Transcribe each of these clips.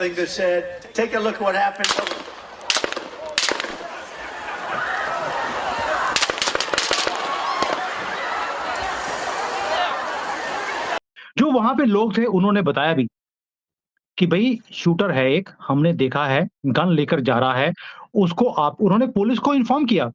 That said, take a look at what happened. जो वहां पे लोग थे उन्होंने बताया भी कि भाई शूटर है एक, हमने देखा है, गन लेकर जा रहा है, उसको आप उन्होंने पुलिस को इन्फॉर्म किया।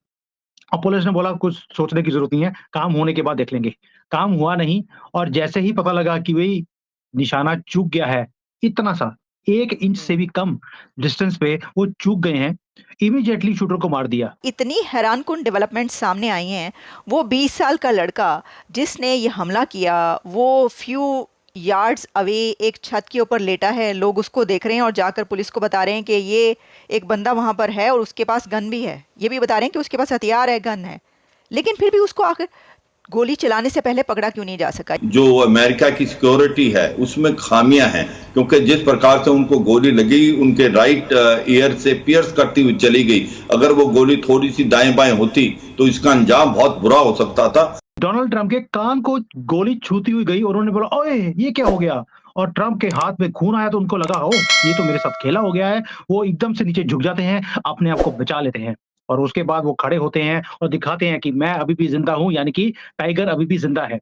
अब पुलिस ने बोला कुछ सोचने की ज़रूरत नहीं है, काम होने के बाद देख लेंगे। काम हुआ नहीं और जैसे ही पता लगा कि भई निशाना चूक गया है, इतना-सा 1 इंच से भी कम डिस्टेंस पे वो चूक गए हैं, इमीडिएटली शूटर को मार दिया। इतनी हैरानकुन डेवलपमेंट सामने आई हैं। वो 20 साल का लड़का जिसने ये हमला किया, वो फ्यू यार्ड्स अवे एक छत के ऊपर लेटा है। लोग उसको देख रहे हैं और जाकर पुलिस को बता रहे हैं कि ये एक बंदा वहाँ पर है और उसके पास गन भी है। ये भी बता रहे हैं कि उसके पास हथियार है, गन है। लेकिन फिर भी उसको आखिर गोली चलाने से पहले पकड़ा क्यों नहीं जा सका? जो अमेरिका की सिक्योरिटी है उसमें खामियां हैं, क्योंकि जिस प्रकार से उनको गोली लगी उनके राइट ईयर से पियर्स करती हुई चली गई। अगर वो गोली थोड़ी सी दाएं बाएं होती तो इसका अंजाम बहुत बुरा हो सकता था। डोनाल्ड ट्रंप के कान को गोली छूती हुई गई और उन्होंने बोला, ओए ये क्या हो गया? और ट्रंप के हाथ में खून आया तो उनको लगा, ओ ये तो मेरे साथ खेला हो गया है। वो एकदम से नीचे झुक जाते हैं, अपने आप को बचा लेते हैं और उसके बाद वो खड़े होते हैं और दिखाते हैं कि मैं अभी भी जिंदा हूं, यानी कि टाइगर अभी भी जिंदा है।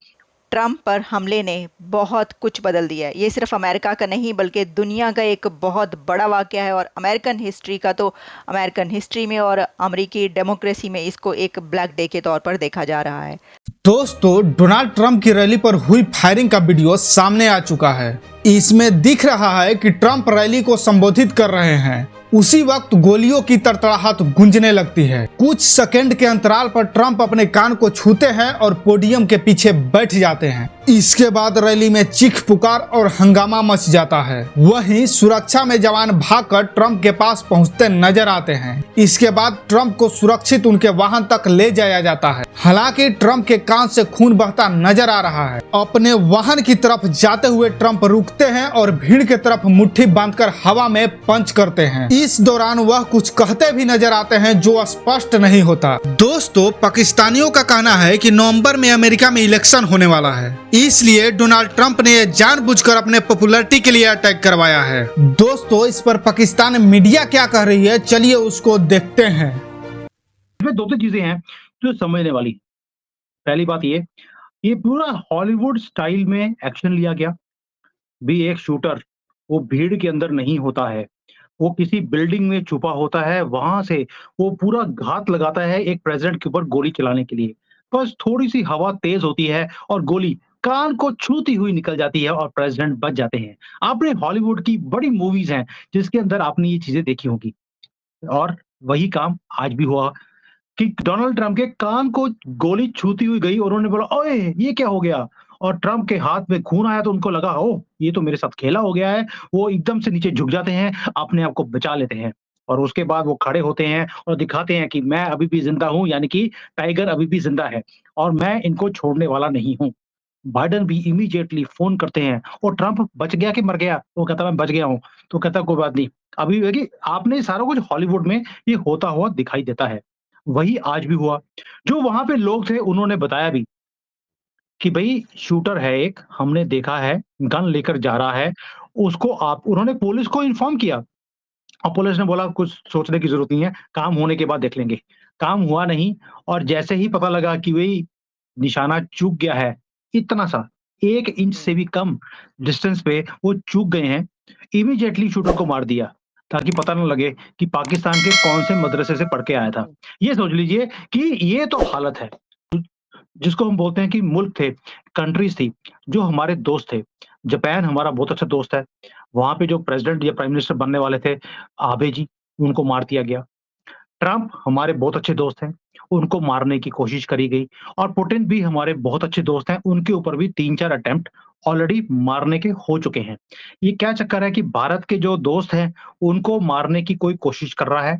ट्रंप पर हमले ने बहुत कुछ बदल दिया है। ये सिर्फ अमेरिका का नहीं बल्कि दुनिया का एक बहुत बड़ा वाकया है और अमेरिकन हिस्ट्री का तो अमेरिकन हिस्ट्री में और अमेरिकी डेमोक्रेसी में इसको एक ब्लैक डे के तौर पर देखा जा रहा है। दोस्तों, डोनाल्ड ट्रंप की रैली पर हुई फायरिंग का वीडियो सामने आ चुका है। इसमें दिख रहा है कि ट्रंप रैली को संबोधित कर रहे हैं। उसी वक्त गोलियों की तड़तड़ाहट गूंजने लगती है। कुछ सेकंड के अंतराल पर ट्रंप अपने कान को छूते हैं और पोडियम के पीछे बैठ जाते हैं। इसके बाद रैली में चीख पुकार और हंगामा मच जाता है। वहीं सुरक्षा में जवान भागकर ट्रंप के पास पहुंचते नजर आते हैं। इसके बाद ट्रंप को सुरक्षित उनके वाहन तक ले जाया जाता है। हालांकि ट्रंप के कान से खून बहता नजर आ रहा है। अपने वाहन की तरफ जाते हुए ट्रंप रुकते हैं और भीड़ की तरफ मुट्ठी बांधकर हवा में पंच करते हैं। इस दौरान वह कुछ कहते भी नजर आते हैं जो स्पष्ट नहीं होता। दोस्तों, पाकिस्तानियों का कहना है कि नवंबर में अमेरिका में इलेक्शन होने वाला है, इसलिए डोनाल्ड ट्रंप ने जानबूझकर अपने पॉपुलैरिटी के लिए अटैक करवाया है। दोस्तों, इस पर पाकिस्तान मीडिया क्या कह रही है, चलिए उसको देखते हैं। इसमें 2-3 चीजें हैं जो समझने वाली। पहली बात ये पूरा हॉलीवुड स्टाइल में एक्शन लिया गया। भी एक शूटर वो भीड़ के अंदर नहीं होता है, वो किसी बिल्डिंग में छुपा होता है, वहां से वो पूरा घात लगाता है एक प्रेसिडेंट के ऊपर गोली चलाने के लिए। बस थोड़ी सी हवा तेज होती है और गोली कान को छूती हुई निकल जाती है और प्रेसिडेंट बच जाते हैं। आपने हॉलीवुड की बड़ी मूवीज हैं जिसके अंदर आपने ये चीजें देखी होंगी और वही काम आज भी हुआ कि डोनाल्ड ट्रंप के कान को गोली छूती हुई गई और उन्होंने बोला, ओए ये क्या हो गया? और ट्रंप के हाथ में खून आया तो उनको लगा, ओ ये तो मेरे साथ खेला हो गया है। वो एकदम से नीचे झुक जाते हैं, अपने आप को बचा लेते हैं और उसके बाद वो खड़े होते हैं और दिखाते हैं कि मैं अभी भी जिंदा हूं, यानी कि टाइगर अभी भी जिंदा है और मैं इनको छोड़ने वाला नहीं हूं। बाइडेन भी इमीडिएटली फोन करते हैं और ट्रंप बच गया कि मर गया? वो कहता मैं बच गया हूँ। तो कहता कोई बात नहीं। अभी है कि आपने सारा कुछ हॉलीवुड में ये होता हुआ दिखाई देता है। वही आज भी हुआ। जो वहां पे लोग थे उन्होंने बताया भी कि भई शूटर है एक, हमने देखा है, गन लेकर जा रहा है, उसको आप उन्होंने पुलिस को इन्फॉर्म किया। और पुलिस ने बोला कुछ सोचने की ज़रूरत नहीं है, काम होने के बाद देख लेंगे। काम हुआ नहीं और जैसे ही पता लगा कि भई निशाना चूक गया है, इतना-सा 1 इंच से भी कम डिस्टेंस पे वो चूक गए हैं, इमीडिएटली शूटर को मार दिया, ताकि पता ना लगे कि पाकिस्तान के कौन से मदरसे से पढ़ के आया था। ये सोच लीजिए कि ये तो हालत है। जिसको हम बोलते हैं कि मुल्क थे, कंट्रीज़ थी, जो हमारे दोस्त थे। जापान हमारा बहुत अच्छा दोस्त है। वहाँ पे जो प्रेज़िडेंट या प्राइम मिनिस्टर बनने वाले थे, आबे जी, उनको मार दिया गया। ट्रम्प हमारे बहुत अच्छे दोस्त हैं, उनको मारने की कोशिश करी गई और पुतिन भी हमारे बहुत अच्छे दोस्त हैं, उनके ऊपर भी 3-4 अटेम्प्ट ऑलरेडी मारने के हो चुके हैं। ये क्या चक्कर है कि भारत के जो दोस्त हैं, उनको मारने की कोई कोशिश कर रहा है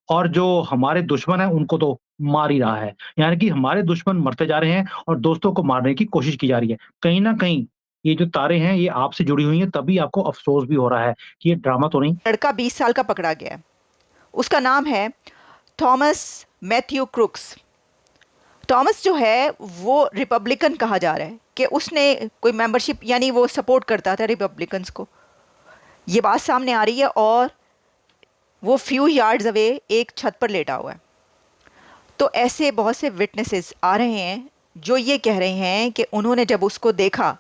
और जो हमारे दुश्मन हैं, उनको तो मार ही रहा है। यानी कि हमारे दुश्मन मरते जा रहे हैं और दोस्तों को मारने की कोशिश की जा रही है। कहीं न कहीं ये जो तारें हैं, ये आपसे जुड़ी हुई हैं, तभी आपको अफ़सोस भी हो रहा है कि ये ड्रामा तो नहीं। लड़का 20 साल का पकड़ा गया है। उसका नाम है थॉमस मैथ्यू क्रुक्स। थॉमस जो है वो रिपब्लिकन कहा जा रहा है कि उसने कोई मेंबरशिप यानी वो सपोर्ट करता था रिपब्लिकन्स को। ये बात सामने आ रही है और वो फ्यू यार्ड्स अवे एक छत पर लेटा हुआ है। तो ऐसे बहुत से विटनेसेस आ रहे हैं जो ये कह रहे हैं कि उन्होंने जब उसको देखा,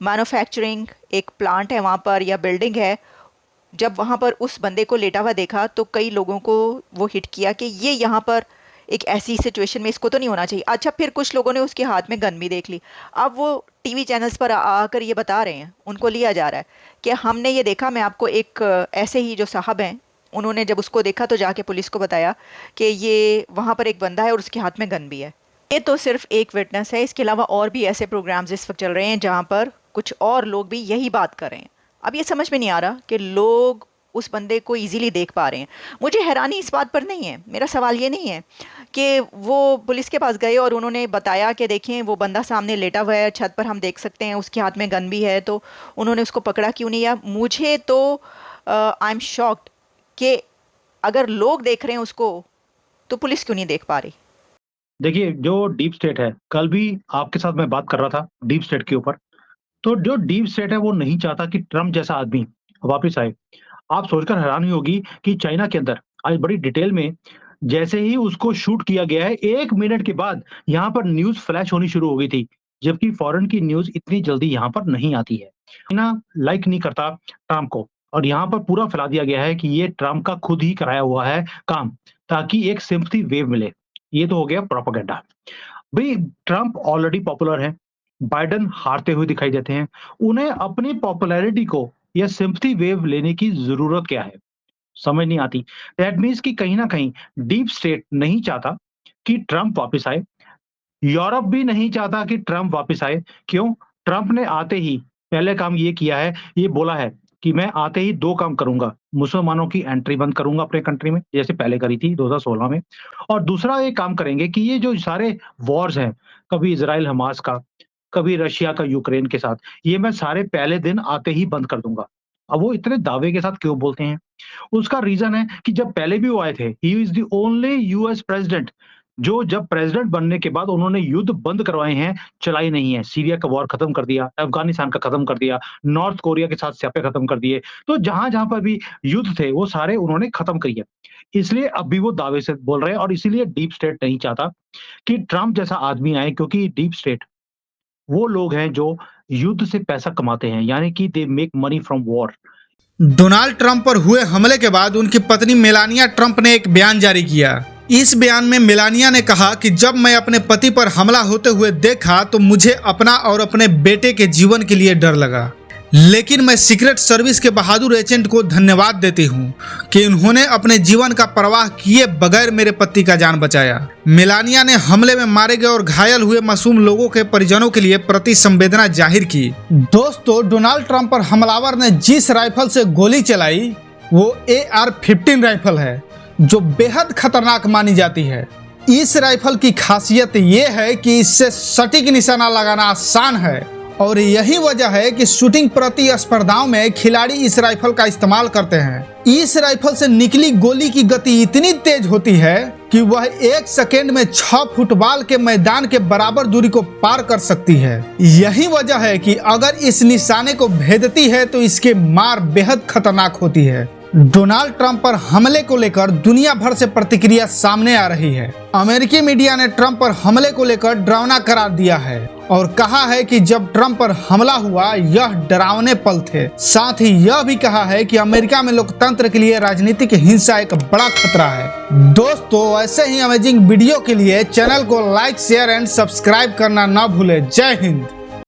मैन्युफैक्चरिंग एक प्लांट है वहाँ पर या बिल्डिंग है, जब वहाँ पर उस बंदे को लेटा हुआ देखा तो कई लोगों को वो हिट किया कि ये यहाँ पर एक ऐसी सिचुएशन में इसको तो नहीं होना चाहिए। अच्छा, फिर कुछ लोगों ने उसके हाथ में गन भी देख ली। अब वो टीवी चैनल्स पर आकर ये बता रहे हैं, उनको लिया जा रहा है कि हमने ये देखा। मैं आपको एक ऐसे ही जो साहब हैं, उन्होंने जब उसको देखा तो जाके पुलिस को बताया कि ये वहाँ पर एक बंदा है और उसके हाथ में गन भी है। ये तो सिर्फ एक विटनेस है, इसके अलावा और भी ऐसे प्रोग्राम्स इस वक्त चल रहे हैं जहाँ पर कुछ और लोग भी यही बात कर रहे हैं। अब ये समझ में नहीं आ रहा कि लोग उस बंदे को इजीली देख पा रहे हैं। मुझे हैरानी इस बात पर नहीं है, मेरा सवाल ये नहीं है कि वो पुलिस के पास गए और उन्होंने बताया कि देखें वो बंदा सामने लेटा हुआ है, छत पर हम देख सकते हैं, उसके हाथ में गन भी है, तो उन्होंने उसको पकड़ा क्यों नहीं। या मुझे तो आई एम शॉक्ड कि अगर लोग देख रहे हैं उसको तो पुलिस क्यों नहीं देख पा रही। देखिए, जो डीप स्टेट है, कल भी आपके साथ मैं बात कर रहा था डीप स्टेट के ऊपर। तो जो डीप स्टेट है वो नहीं चाहता कि ट्रम्प जैसा आदमी वापस आए। आप सोचकर हैरानी होगी कि चाइना के अंदर आज बड़ी डिटेल में जैसे ही उसको शूट किया गया है, 1 मिनट के बाद यहाँ पर न्यूज़ फ्लैश होनी शुरू हो गई थी, जबकि फॉरेन की न्यूज़ इतनी जल्दी यहाँ पर नहीं आती है। चाइना लाइक नहीं करता ट्रम्प को और यहाँ पर पूरा फैला दिया गया है कि ये ट्रम्प का खुद ही कराया हुआ है काम, ताकि एक सिंपैथी वेव मिले। ये तो हो गया प्रोपेगेंडा। भाई, ट्रम्प ऑलरेडी पॉपुलर है, बाइडेन हारते हुए दिखाई देते हैं। उन्हें अपनी पॉपुलैरिटी को या सिंपैथी वेव लेने की जरूरत क्या है, समझ नहीं आती। दैट मीन्स कि कहीं ना कहीं डीप स्टेट नहीं चाहता कि ट्रम्प वापस आए। यूरोप भी नहीं चाहता कि ट्रम्प वापस आए। क्यों? ट्रम्प ने आते ही पहले काम ये किया है, ये बोला है कि मैं आते ही 2 काम करूंगा, मुसलमानों की एंट्री बंद करूंगा अपने कंट्री में, जैसे पहले करी थी 2016 में। और दूसरा ये काम करेंगे कि ये जो सारे वॉर्स हैं, कभी इजराइल हमास का, कभी रशिया का यूक्रेन के साथ, ये मैं सारे पहले दिन आते ही बंद कर दूंगा। अब वो इतने दावे के साथ क्यों बोलते हैं? उसका रीजन है कि जब पहले भी वो आए थे, he is the only US president जो जब प्रेसिडेंट बनने के बाद उन्होंने युद्ध बंद करवाए हैं, चलाई नहीं है। सीरिया का वॉर खत्म कर दिया, अफगानिस्तान का खत्म कर दिया, नॉर्थ कोरिया के साथ स्यापे खत्म कर दिए। तो जहां-जहां पर भी युद्ध थे वो सारे उन्होंने खत्म किए। इसलिए अब भी वो दावे से बोल रहे हैं और इसीलिए डीप स्टेट नहीं चाहता कि ट्रम्प जैसा आदमी आए, क्योंकि डीप स्टेट वो लोग हैं जो युद्ध से पैसा कमाते हैं, यानी कि they make money from war. Donald Trump पर हुए हमले के बाद उनकी पत्नी मेलानिया ट्रंप ने एक बयान जारी किया। इस बयान में मेलानिया ने कहा कि जब मैं अपने पति पर हमला होते हुए देखा तो मुझे अपना और अपने बेटे के जीवन के लिए डर लगा, लेकिन मैं सीक्रेट सर्विस के बहादुर एजेंट को धन्यवाद देती हूँ कि उन्होंने अपने जीवन का परवाह किए बगैर मेरे पति का जान बचाया। मेलानिया ने हमले में मारे गए और घायल हुए मासूम लोगों के परिजनों के लिए प्रति संवेदना जाहिर की। दोस्तों, डोनाल्ड ट्रंप पर हमलावर ने जिस राइफल से गोली चलाई वो AR-15 राइफल है, जो बेहद खतरनाक मानी जाती है। इस राइफल की खासियत ये है कि इससे सटीक निशाना लगाना आसान है और यही वजह है कि शूटिंग प्रतिस्पर्धाओं में खिलाड़ी इस राइफल का इस्तेमाल करते हैं। इस राइफल से निकली गोली की गति इतनी तेज होती है कि वह 1 सेकेंड में 6 फुटबॉल के मैदान के बराबर दूरी को पार कर सकती है। यही वजह है कि अगर इस निशाने को भेदती है तो इसके मार बेहद खतरनाक होती है। डोनाल्ड ट्रंप पर हमले को लेकर दुनिया भर से प्रतिक्रिया सामने आ रही है। अमेरिकी मीडिया ने ट्रंप पर हमले को लेकर डरावना करार दिया है और कहा है कि जब ट्रंप पर हमला हुआ यह डरावने पल थे। साथ ही यह भी कहा है कि अमेरिका में लोकतंत्र के लिए राजनीतिक हिंसा एक बड़ा खतरा है। दोस्तों, ऐसे ही अमेजिंग वीडियो के लिए चैनल को लाइक, शेयर एंड सब्सक्राइब करना ना भूले। जय हिंद।